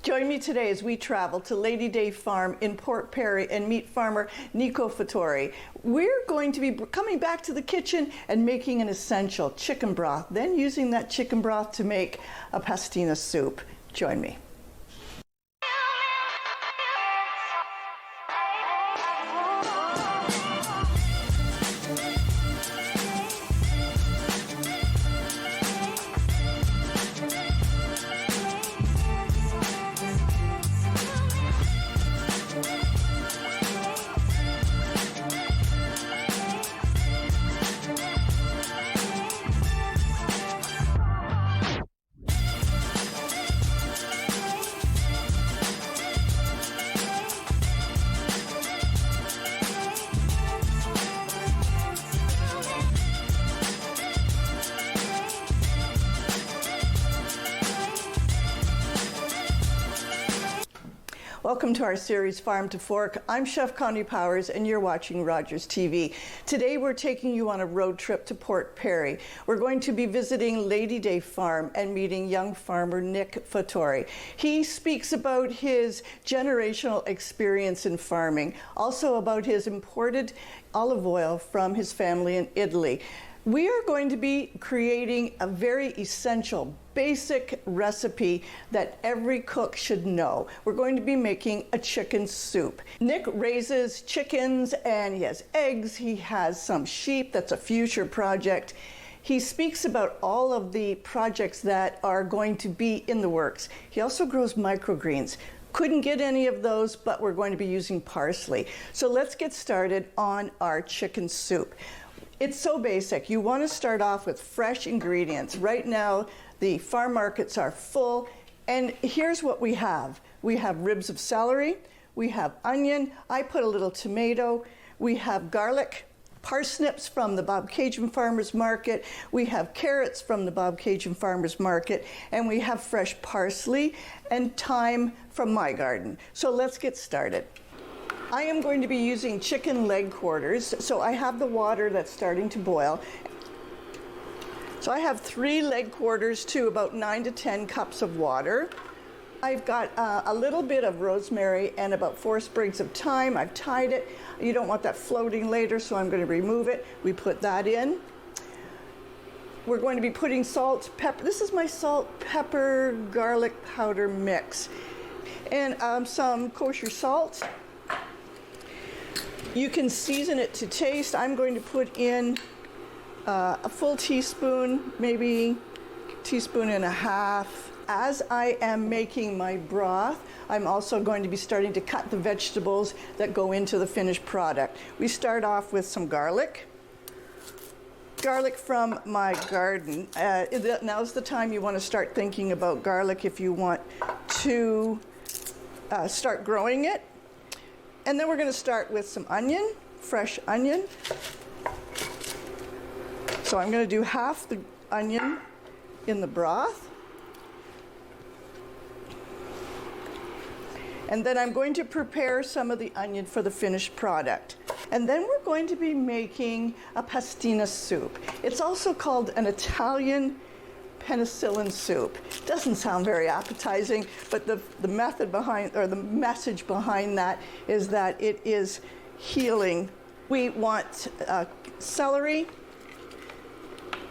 Join me today as we travel to Lady Day Farm in Port Perry and meet farmer Nico Fattori. We're going to be coming back to the kitchen and making an essential chicken broth, then using that chicken broth to make a pastina soup. Join me. Welcome to our series Farm to Fork. I'm Chef Connie Powers and you're watching Rogers TV. Today we're taking you on a road trip to Port Perry. We're going to be visiting Lady Day Farm and meeting young farmer Nick Fattori. He speaks about his generational experience in farming, also about his imported olive oil from his family in Italy. We are going to be creating a very essential, basic recipe that every cook should know. We're going to be making a chicken soup. Nick raises chickens and he has eggs, he has some sheep, that's a future project. He speaks about all of the projects that are going to be in the works. He also grows microgreens. Couldn't get any of those, but we're going to be using parsley. So let's get started on our chicken soup. It's so basic. You want to start off with fresh ingredients. Right now, the farm markets are full, and here's what we have. We have ribs of celery, we have onion, I put a little tomato, we have garlic, parsnips from the Bob Cajun Farmers Market, we have carrots from the Bob Cajun Farmers Market, and we have fresh parsley and thyme from my garden. So let's get started. I am going to be using chicken leg quarters, so I have the water that's starting to boil. So I have 3 leg quarters to about 9 to 10 cups of water. I've got a little bit of rosemary and about 4 sprigs of thyme. I've tied it. You don't want that floating later, so I'm going to remove it. We put that in. We're going to be putting salt, pepper. This is my salt, pepper, garlic powder mix. And some kosher salt. You can season it to taste. I'm going to put in a full teaspoon, maybe teaspoon and a half. As I am making my broth, I'm also going to be starting to cut the vegetables that go into the finished product. We start off with some garlic. Garlic from my garden. Now's the time you want to start thinking about garlic if you want to start growing it. And then we're going to start with some onion, fresh onion. So I'm going to do half the onion in the broth. And then I'm going to prepare some of the onion for the finished product. And then we're going to be making a pastina soup. It's also called an Italian penicillin soup. Doesn't sound very appetizing, but the method behind, or the message behind that is that it is healing. We want celery.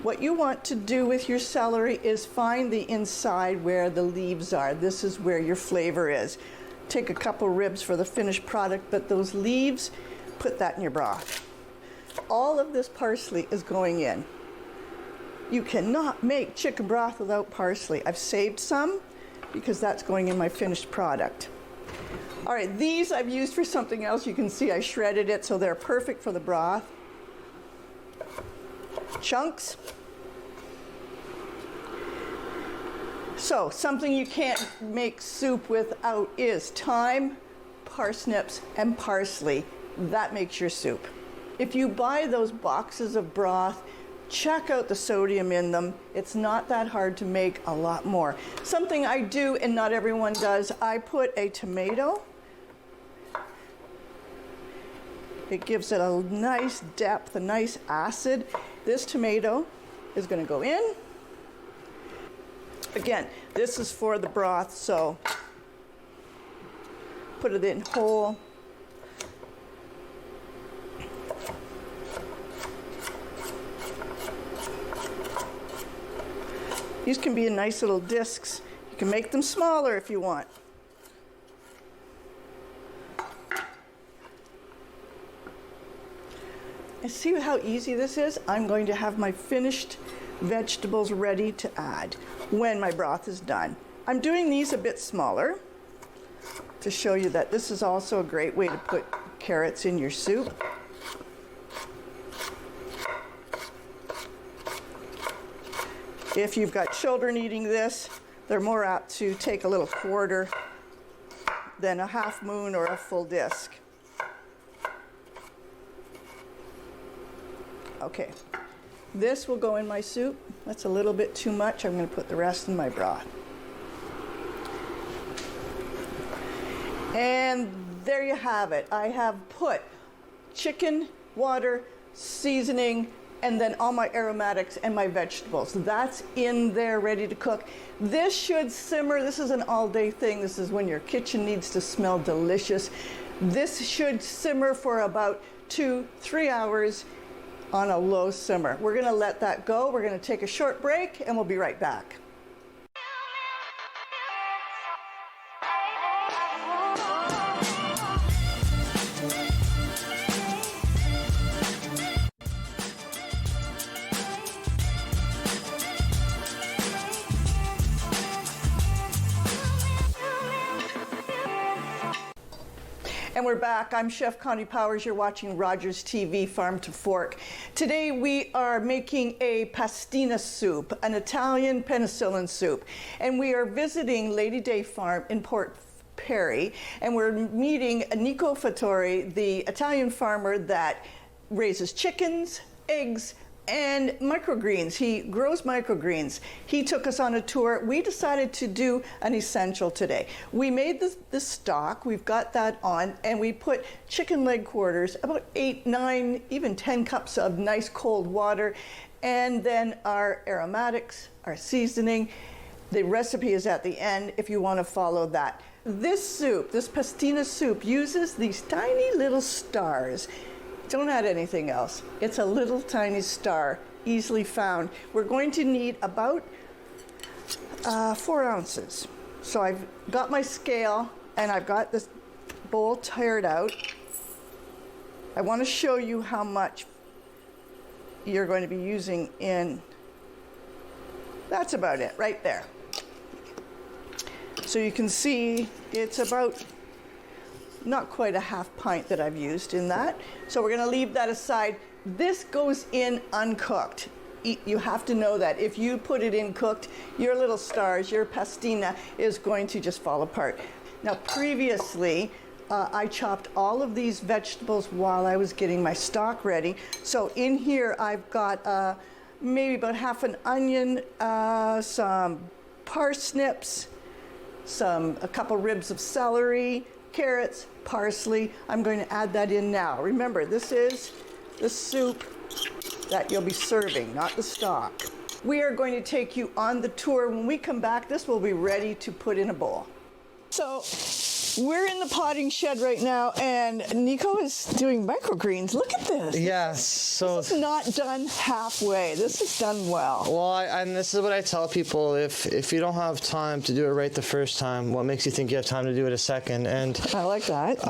What you want to do with your celery is find the inside where the leaves are. This is where your flavor is. Take a couple ribs for the finished product, but those leaves, put that in your broth. All of this parsley is going in. You cannot make chicken broth without parsley. I've saved some because that's going in my finished product. All right, these I've used for something else. You can see I shredded it, so they're perfect for the broth. Chunks. So something you can't make soup without is thyme, parsnips, and parsley. That makes your soup. If you buy those boxes of broth, check out the sodium in them. It's not that hard to make a lot more. Something I do and not everyone does, I put a tomato. It gives it a nice depth, a nice acid. This tomato is going to go in. Again, this is for the broth, so put it in whole. These can be in nice little discs. You can make them smaller if you want. And see how easy this is? I'm going to have my finished vegetables ready to add when my broth is done. I'm doing these a bit smaller to show you that this is also a great way to put carrots in your soup. If you've got children eating this, they're more apt to take a little quarter than a half moon or a full disc. Okay, this will go in my soup. That's a little bit too much. I'm going to put the rest in my broth. And there you have it. I have put chicken, water, seasoning, and then all my aromatics and my vegetables. That's in there ready to cook. This should simmer. This is an all-day thing. This is when your kitchen needs to smell delicious. This should simmer for about 2-3 hours on a low simmer. We're gonna let that go. We're gonna take a short break and we'll be right back. And we're back. I'm Chef Connie Powers. You're watching Rogers TV, Farm to Fork. Today we are making a pastina soup, an Italian penicillin soup. And we are visiting Lady Day Farm in Port Perry. And we're meeting Nico Fattori, the Italian farmer that raises chickens, eggs, and microgreens. He grows microgreens. He took us on a tour. We decided to do an essential today. We made this stock, we've got that on, and we put chicken leg quarters, about 8, 9, even 10 cups of nice cold water, and then our aromatics, our seasoning. The recipe is at the end if you want to follow that. This soup, this pastina soup, uses these tiny little stars. Don't add anything else. It's a little tiny star, easily found. We're going to need about 4 ounces. So I've got my scale and I've got this bowl tired out. I want to show you how much you're going to be using in. That's about it, right there. So you can see it's about not quite a half pint that I've used in that. So we're gonna leave that aside. This goes in uncooked. You have to know that. If you put it in cooked, your little stars, your pastina is going to just fall apart. Now previously, I chopped all of these vegetables while I was getting my stock ready. So in here I've got maybe about half an onion, some parsnips, a couple ribs of celery, carrots, parsley. I'm going to add that in now. Remember, this is the soup that you'll be serving, not the stock. We are going to take you on the tour. When we come back, this will be ready to put in a bowl. So we're in the potting shed right now, and Nico is doing microgreens. Look at this. Yeah, so this is not done halfway. This is done well. Well, and this is what I tell people: if you don't have time to do it right the first time, what makes you think you have time to do it a second? And I like that.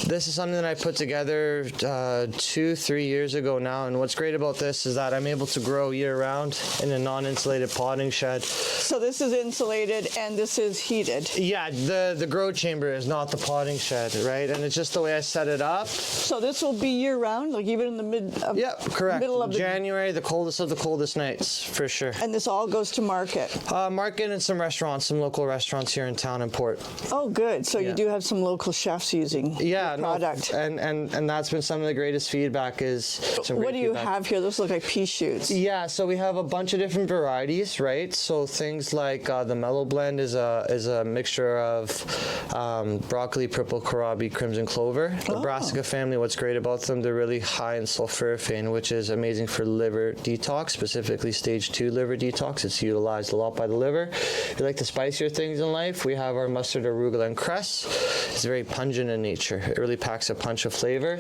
This is something that I put together 2-3 years ago now. And what's great about this is that I'm able to grow year-round in a non-insulated potting shed. So this is insulated and this is heated. Yeah, the grow chamber is not the potting shed, right? And it's just the way I set it up. So this will be year-round, like even in the middle of January, the coldest of the coldest nights, for sure. And this all goes to market? Market and some restaurants, some local restaurants here in town and Port. Oh, good. So you do have some local chefs using the product. And that's been some of the greatest feedback is some great What do you feedback. have here? Those look like pea shoots. Yeah, so we have a bunch of different varieties, right? So things like the Mellow Blend is a mixture of broccoli, purple kohlrabi, crimson clover. The brassica family, what's great about them, they're really high in sulforaphane, which is amazing for liver detox, specifically stage 2 liver detox. It's utilized a lot by the liver. If you like the spicier things in life, we have our mustard, arugula, and cress. It's very pungent in nature. It really packs a punch of flavor.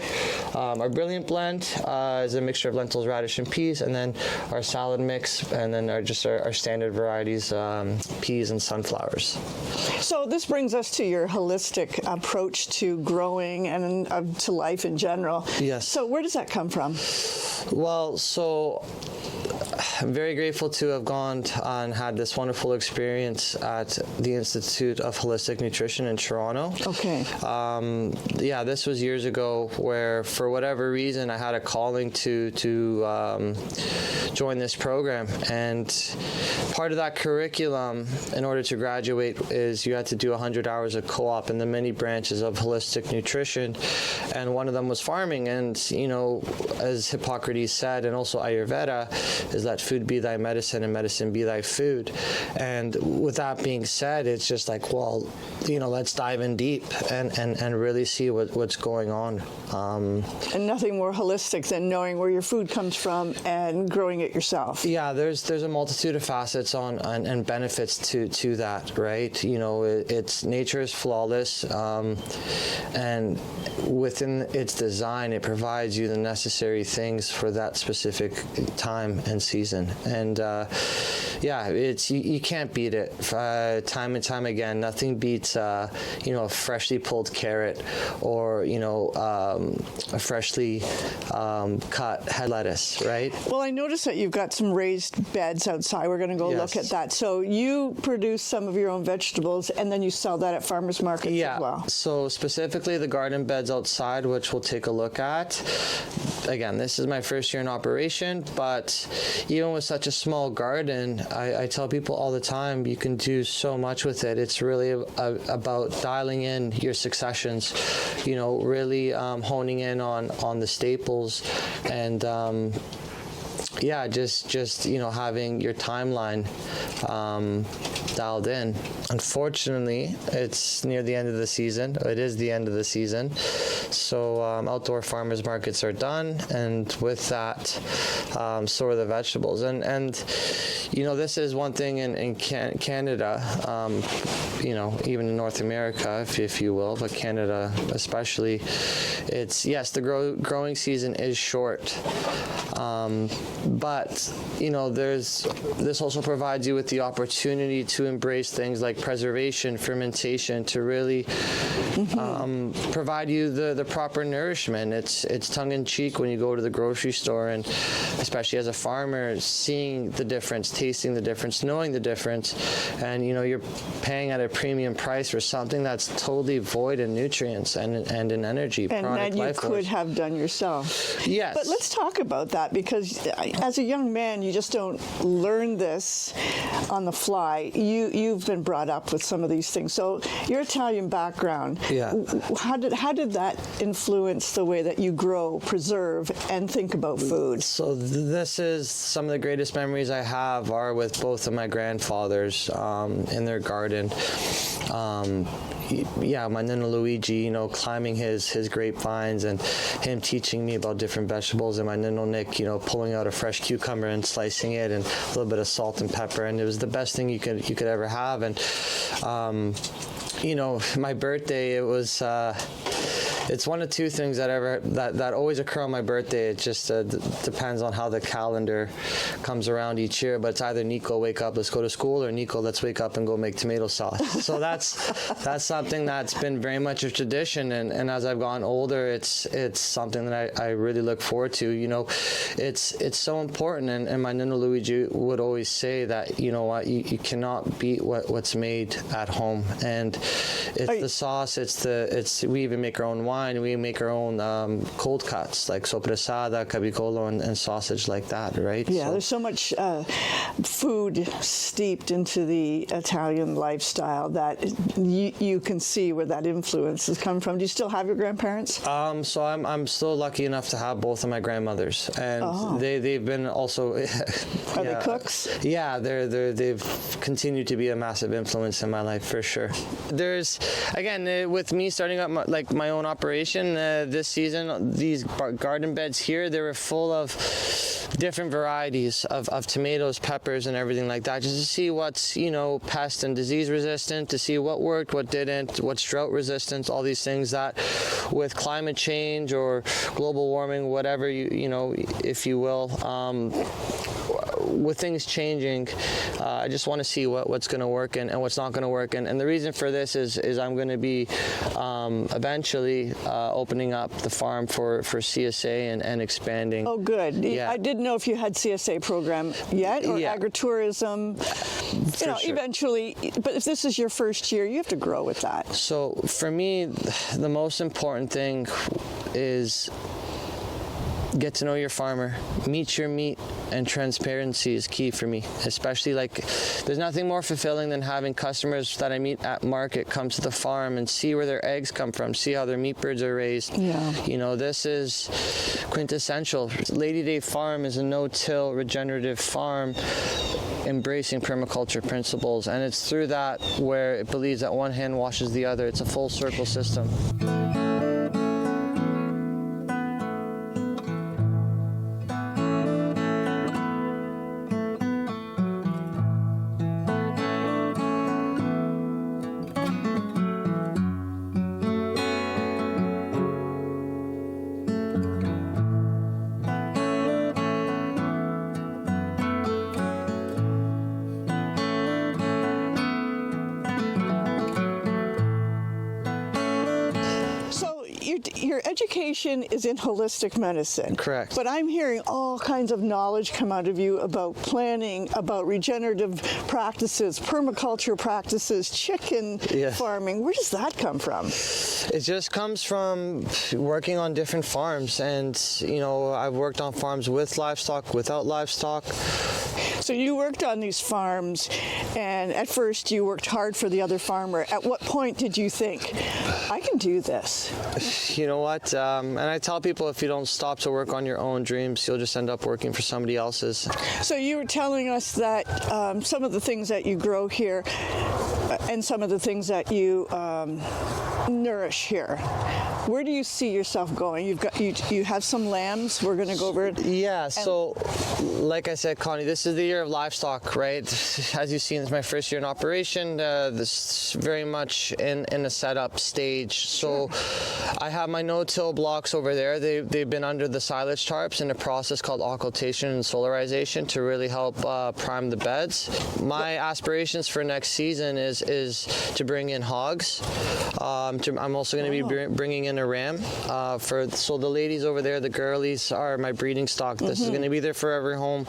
Our brilliant blend is a mixture of lentils, radish, and peas, and then our salad mix, and then our standard varieties, peas and sunflowers. So this brings us to your holistic approach to growing and to life in general. Yes. So where does that come from? Well, so I'm very grateful to have gone and had this wonderful experience at the Institute of Holistic Nutrition in Toronto. Okay. Yeah, this was years ago where, for whatever reason, I had a calling to join this program. And part of that curriculum, in order to graduate, is you had to do 100 hours of co-op in the many branches of holistic nutrition. And one of them was farming. And, you know, as Hippocrates said, and also Ayurveda, is let food be thy medicine and medicine be thy food. And with that being said, it's just like, well, you know, let's dive in deep and really see what's going on. And nothing more holistic than knowing where your food comes from and growing it yourself. Yeah, there's a multitude of facets and benefits to that, right? You know, it's nature is flawless, and within its design, it provides you the necessary things for that specific time and season. And yeah, you can't beat it. Time and time again, nothing beats you know, a freshly pulled carrot, or you know, a freshly cut head lettuce, right? Well, I noticed that you've got some raised beds outside. We're going to go look at that. So you produce some of your own vegetables, and then you sell that at farmers markets as well. So specifically the garden beds outside, which we'll take a look at. Again, this is my first year in operation, but even with such a small garden, I tell people all the time, you can do so much with it. It's really about dialing in your successions, you know, really honing in on the staples, and yeah, just you know, having your timeline dialed in. Unfortunately, it's near the end of the season. It is the end of the season. So outdoor farmers markets are done, and with that, so are the vegetables. And you know, this is one thing in Canada, you know, even in North America, if you will, but Canada especially, it's, yes, the growing season is short. But, you know, this also provides you with the opportunity to embrace things like preservation, fermentation, to really provide you the proper nourishment. It's tongue-in-cheek when you go to the grocery store, and especially as a farmer, seeing the difference, tasting the difference, knowing the difference, and, you know, you're paying at a premium price for something that's totally void in nutrients and in energy. And that you could have done yourself. Yes. But let's talk about that, because as a young man, you just don't learn this on the fly. You've been brought up with some of these things. So your Italian background, how did that influence the way that you grow, preserve, and think about food? So this is some of the greatest memories I have are with both of my grandfathers in their garden. Yeah, my Nino Luigi, you know, climbing his grapevines, and him teaching me about different vegetables, and my Nino Nick, you know, pulling out a fresh cucumber and slicing it, and a little bit of salt and pepper, and it was the best thing you could ever have. And you know, my birthday, it was it's one of two things that always occur on my birthday. It just depends on how the calendar comes around each year, but it's either Nico, wake up, let's go to school, or Nico, let's wake up and go make tomato sauce. So that's something that's been very much a tradition, and as I've gotten older, it's something that I really look forward to. You know, it's so important, and my Nino Luigi would always say that, you know what, you cannot beat what's made at home, and it's the sauce, we even make our own wine. wine, we make our own cold cuts, like soppressata, capicolo, and sausage like that, right? Yeah, there's so much food steeped into the Italian lifestyle that you can see where that influence has come from. Do you still have your grandparents? So I'm still lucky enough to have both of my grandmothers, and they've been also. Are they cooks? Yeah, they've continued to be a massive influence in my life for sure. There's again with me starting up my own operation this season. These garden beds here, they were full of different varieties of tomatoes, peppers, and everything like that, just to see what's pest and disease resistant, to see what worked, what didn't, what's drought resistant, all these things that with climate change or global warming, whatever if you will, with things changing, I just want to see what's going to work and what's not going to work. And the reason for this is I'm going to be eventually opening up the farm for CSA and expanding. Oh, good. Yeah. I didn't know if you had CSA program yet or agritourism. Sure. Eventually, but if this is your first year, you have to grow with that. So for me, the most important thing is get to know your farmer, meet your meat, and transparency is key for me. Especially there's nothing more fulfilling than having customers that I meet at market come to the farm and see where their eggs come from, see how their meat birds are raised. Yeah. This is quintessential. Lady Day Farm is a no-till regenerative farm embracing permaculture principles, and it's through that where it believes that one hand washes the other. It's a full circle system. Your education is in holistic medicine. Correct. But I'm hearing all kinds of knowledge come out of you about planning, about regenerative practices, permaculture practices, chicken farming. Where does that come from? It just comes from working on different farms, and I've worked on farms with livestock, without livestock. So you worked on these farms, and at first you worked hard for the other farmer. At what point did you think, I can do this? You know what? And I tell people, if you don't stop to work on your own dreams, you'll just end up working for somebody else's. So you were telling us that some of the things that you grow here and some of the things that you nourish here, where do you see yourself going? You have some lambs. We're going to go over it. Yeah. So, like I said, Connie, this is the year of livestock, right? As you've seen, it's my first year in operation. This is very much in a setup stage. So, I have my no-till blocks over there. They've been under the silage tarps in a process called occultation and solarization to really help prime the beds. My aspirations for next season is to bring in hogs. I'm also going to be bringing in a ram. So the ladies over there, the girlies, are my breeding stock. This is going to be their forever home.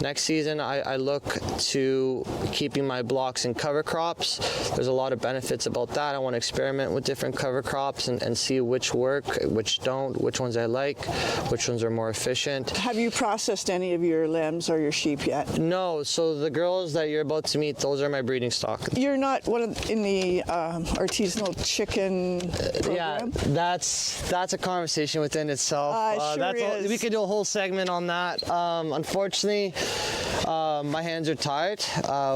Next season, I look to keeping my blocks in cover crops. There's a lot of benefits about that. I want to experiment with different cover crops and see which work, which don't, which ones I like, which ones are more efficient. Have you processed any of your lambs or your sheep yet? No. So the girls that you're about to meet, those are my breeding stock. You're not in the artisanal chicken program? Yeah, that's a conversation within itself. Is. We could do a whole segment on that. Unfortunately, my hands are tied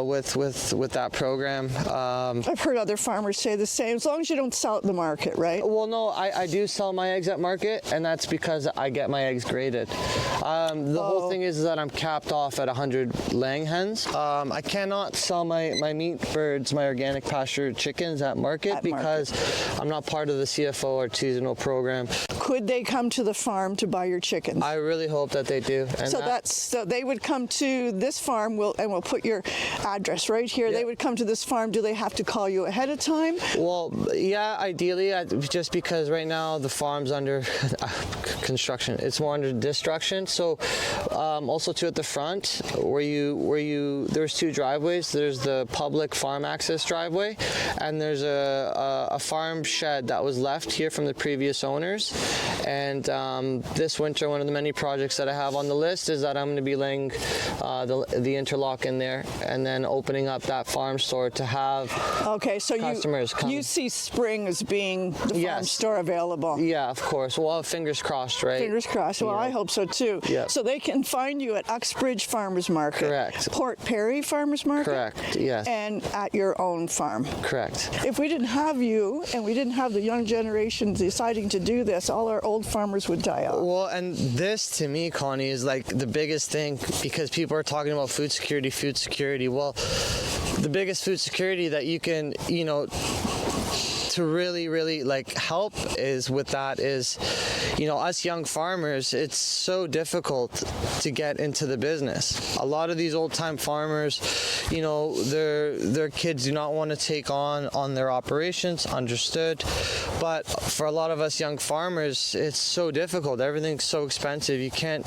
with that program. I've heard other farmers say the same, as long as you don't sell at the market, right? Well, no, I do sell my eggs at market, and that's because I get my eggs graded. The whole thing is that I'm capped off at 100 laying hens. I cannot sell my meat birds, my organic pasture chickens at market because I'm not part of the CFO artisanal program. Could they come to the farm to buy your chickens? I really hope that they do. And so they would come to this farm, and we'll put your address right here. Yeah. They would come to this farm. Do they have to call you ahead of time? Well, yeah, ideally, just because because right now the farm's under construction. It's more under destruction. So also too at the front there's two driveways. There's the public farm access driveway, and there's a farm shed that was left here from the previous owners. And this winter, one of the many projects that I have on the list is that I'm going to be laying the interlock in there and then opening up that farm store to have customers come. You see spring as being the farm store available. Yeah, of course. Well, fingers crossed, right? Fingers crossed. Well, I hope so too. Yeah. So they can find you at Uxbridge Farmers Market. Correct. Port Perry Farmers Market. Correct, yes. And at your own farm. Correct. If we didn't have you and we didn't have the young generation deciding to do this, all our old farmers would die out. Well, and this to me, Connie, is like the biggest thing, because people are talking about food security. Well, the biggest food security that you can, to really like help is with that is, us young farmers, it's so difficult to get into the business. A lot of these old time farmers, their kids do not want to take on their operations, understood. But for a lot of us young farmers, it's so difficult. Everything's so expensive. You can't,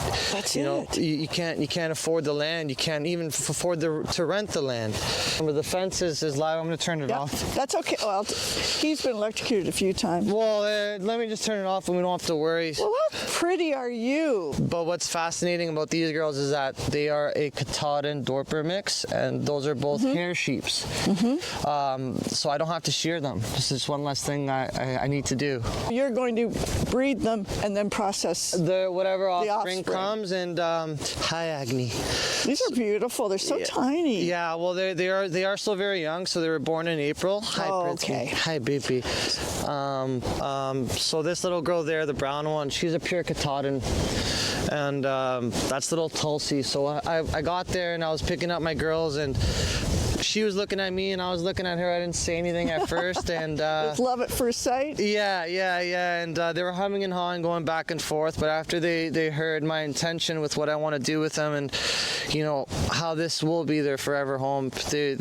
you can't afford the land. You can't even afford to rent the land. Remember, the fence is live. I'm going to turn it off. That's okay. Well, he's been electrocuted a few times. Well, let me just turn it off and we don't have to worry. Well, how pretty are you? But what's fascinating about these girls is that they are a Katahdin Dorper mix, and those are both hair sheeps. So I don't have to shear them. This is one less thing I need to do. You're going to breed them and then process whatever offspring comes. And hi, Agni. These are beautiful. They're so tiny. Yeah, well, they are still very young. So they were born in April. Hi, okay. Hi, baby. So this little girl there, the brown one, she's a pure Katahdin. And that's little Tulsi. So I got there and I was picking up my girls, and she was looking at me and I was looking at her. I didn't say anything at first. And it's love at first sight? Yeah. And they were humming and hawing, going back and forth. But after they heard my intention with what I want to do with them, and how this will be their forever home, they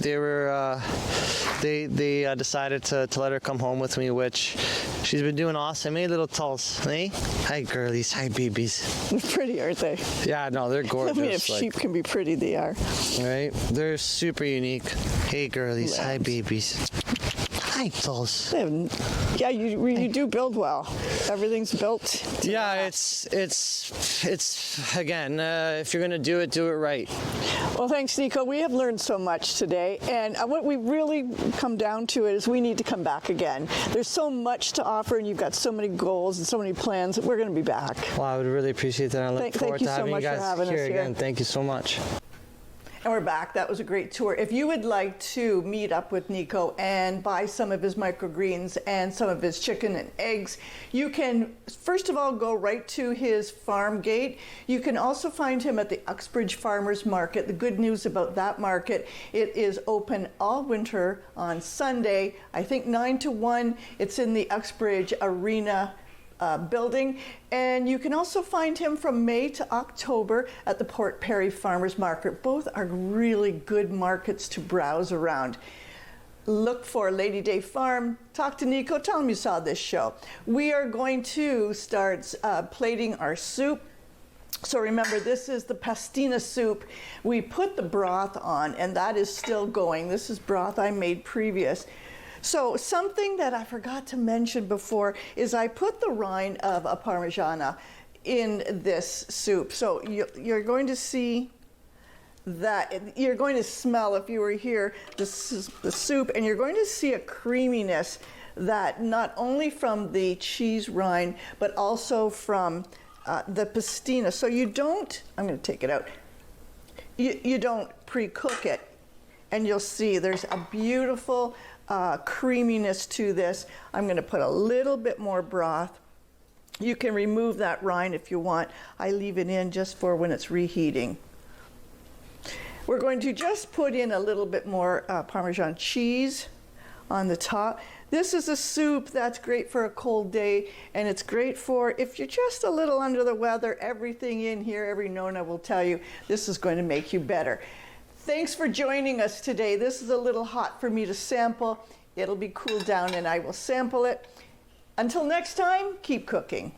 decided to let her come home with me, which she's been doing awesome. Hey, little Tulls. Hey? Hi, girlies. Hi, babies. They're pretty, aren't they? Yeah, no, they're gorgeous. I mean, if sheep can be pretty, they are. Right? They're super unique. Hey, girlies. Hi, babies. Hi, Tulls. Yeah, you do build well. Everything's built. Yeah, it's again, if you're going to do it right. Well, thanks, Nico. We have learned so much today, and what we really come down to is we need to come back again. There's so much to offer, and you've got so many goals and so many plans. We're going to be back. Well, I would really appreciate that. I look forward to having you guys here again. Thank you so much. And we're back. That was a great tour. If you would like to meet up with Nico and buy some of his microgreens and some of his chicken and eggs, you can, first of all, go right to his farm gate. You can also find him at the Uxbridge Farmers Market. The good news about that market, it is open all winter on Sunday, I think 9 to 1. It's in the Uxbridge Arena building, and you can also find him from May to October at the Port Perry Farmers Market. Both are really good markets to browse around. Look for Lady Day Farm. Talk to Nico. Tell him you saw this show. We are going to start plating our soup. So remember, this is the pastina soup. We put the broth on, and that is still going. This is broth I made previous. So something that I forgot to mention before is I put the rind of a Parmigiana in this soup. So you're going to see that, you're going to smell, if you were here, the soup, and you're going to see a creaminess that not only from the cheese rind, but also from the pastina. So you don't, I'm going to take it out, you don't pre-cook it, and you'll see there's a beautiful creaminess to this. I'm going to put a little bit more broth. You can remove that rind if you want. I leave it in just for when it's reheating. We're going to just put in a little bit more Parmesan cheese on the top. This is a soup that's great for a cold day, and it's great for if you're just a little under the weather. Everything in here, every Nona will tell you, this is going to make you better. Thanks for joining us today. This is a little hot for me to sample. It'll be cooled down and I will sample it. Until next time, keep cooking.